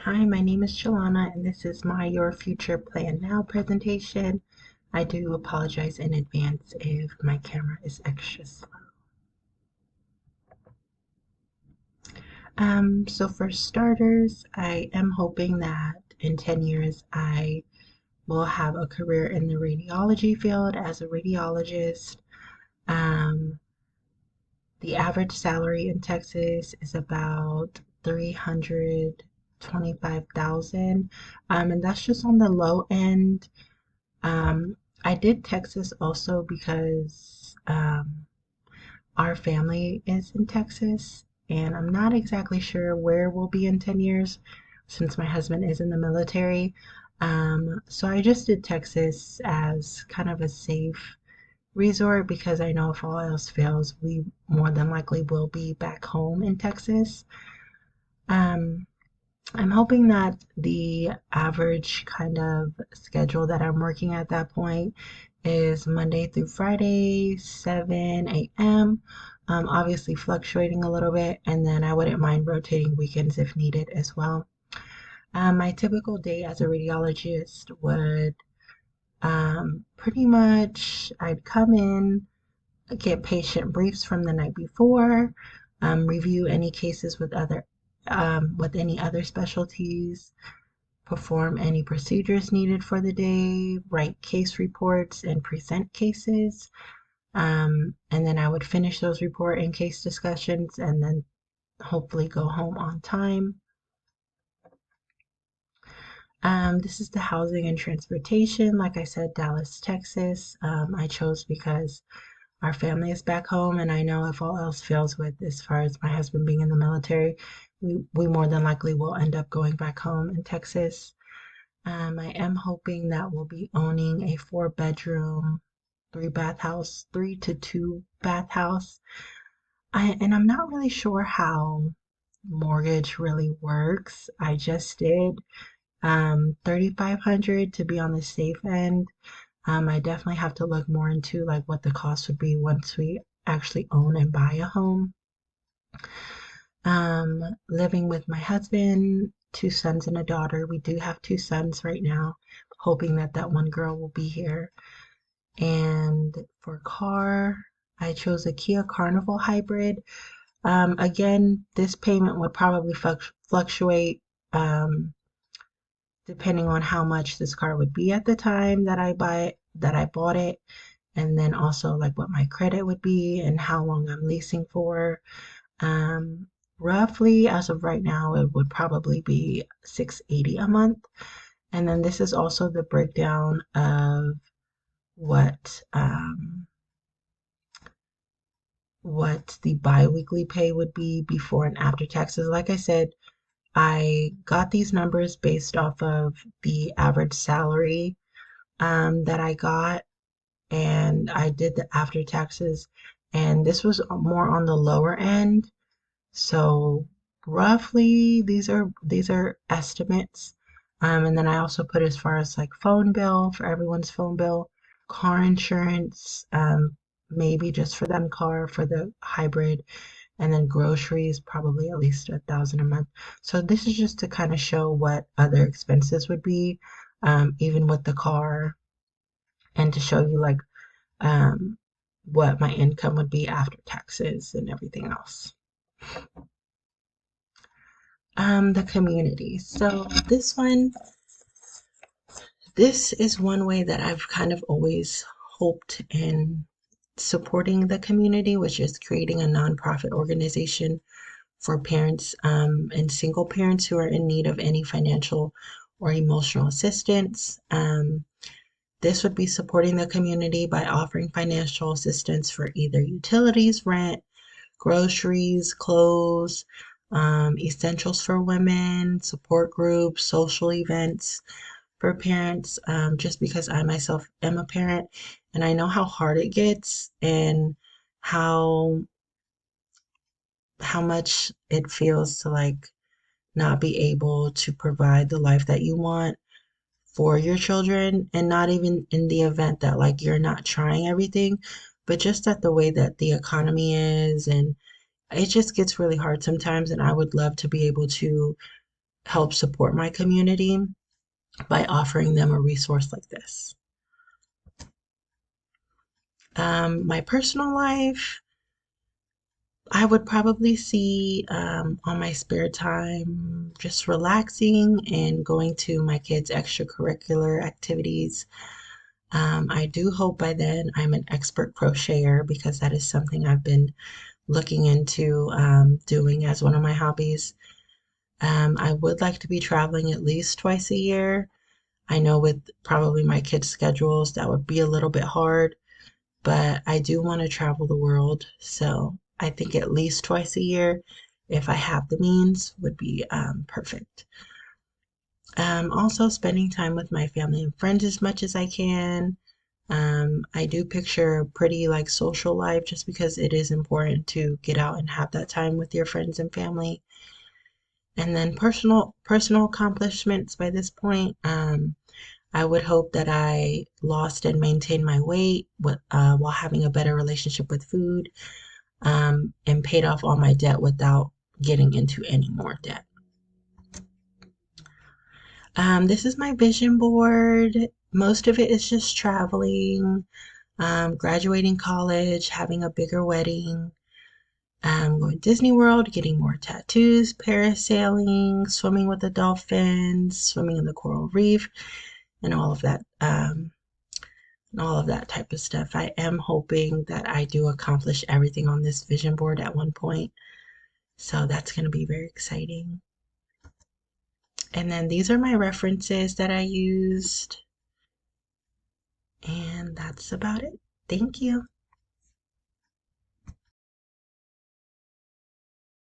Hi, my name is Shalana, and this is my Your Future Plan Now presentation. I do apologize in advance if my camera is extra slow. So for starters, I am hoping that in 10 years I will have a career in the radiology field as a radiologist. Um, the average salary in Texas is about 325,000, and that's just on the low end. I did Texas also because our family is in Texas, and I'm not exactly sure where we'll be in 10 years since my husband is in the military. So I just did Texas as kind of a safe resort because I know if all else fails, we more than likely will be back home in Texas. Um, I'm hoping that the average kind of schedule that I'm working at that point is Monday through Friday, 7 a.m. Obviously fluctuating a little bit, and then I wouldn't mind rotating weekends if needed as well. My typical day as a radiologist would pretty much I'd come in, get patient briefs from the night before, review any cases with any other specialties, perform any procedures needed for the day, write case reports, and present cases. And then I would finish those report and case discussions and then hopefully go home on time. This is the housing and transportation. Like I said, Dallas, Texas. I chose because our family is back home, and I know if all else fails with as far as my husband being in the military, we more than likely will end up going back home in Texas. I am hoping that we'll be owning a 4 bedroom, 3 bath house, 3 to 2 bath house. And I'm not really sure how mortgage really works. I just did 3,500 to be on the safe end. I definitely have to look more into like what the cost would be once we actually own and buy a home. Living with my husband, 2 sons and a daughter. We do have 2 sons right now, hoping that that one girl will be here. And for car, I chose a Kia Carnival hybrid. Again, this payment would probably fluctuate depending on how much this car would be at the time that I bought it, and then also like what my credit would be and how long I'm leasing for. Um, Roughly, as of right now, it would probably be 680 a month. And then this is also the breakdown of what what the biweekly pay would be before and after taxes. Like I said, I got these numbers based off of the average salary that I got, and I did the after taxes, and this was more on the lower end. So roughly these are estimates. And then I also put as far as like phone bill for everyone's phone bill, car insurance, maybe just for them car for the hybrid, and then groceries probably at least 1,000 a month. So this is just to kind of show what other expenses would be, even with the car, and to show you like um, what my income would be after taxes and everything else. The community. So this is one way that I've kind of always hoped in supporting the community, which is creating a nonprofit organization for parents and single parents who are in need of any financial or emotional assistance. This would be supporting the community by offering financial assistance for either utilities, rent, groceries, clothes, essentials for women, support groups, social events for parents, just because I myself am a parent and I know how hard it gets and how much it feels to like not be able to provide the life that you want for your children, and not even in the event that like you're not trying everything, but just that the way that the economy is, and it just gets really hard sometimes, and I would love to be able to help support my community by offering them a resource like this. My personal life, I would probably see on my spare time just relaxing and going to my kids' extracurricular activities. I do hope by then I'm an expert crocheter because that is something I've been looking into doing as one of my hobbies. I would like to be traveling at least twice a year. I know with probably my kids' schedules that would be a little bit hard, but I do want to travel the world. So I think at least twice a year, if I have the means, would be perfect. Also, spending time with my family and friends as much as I can. I do picture a pretty like social life just because it is important to get out and have that time with your friends and family. And then personal accomplishments by this point. I would hope that I lost and maintained my weight while having a better relationship with food, and paid off all my debt without getting into any more debt. This is my vision board. Most of it is just traveling, graduating college, having a bigger wedding, going to Disney World, getting more tattoos, parasailing, swimming with the dolphins, swimming in the coral reef, and all of that. And all of that type of stuff. I am hoping that I do accomplish everything on this vision board at one point. So that's going to be very exciting. And then these are my references that I used. And that's about it. Thank you.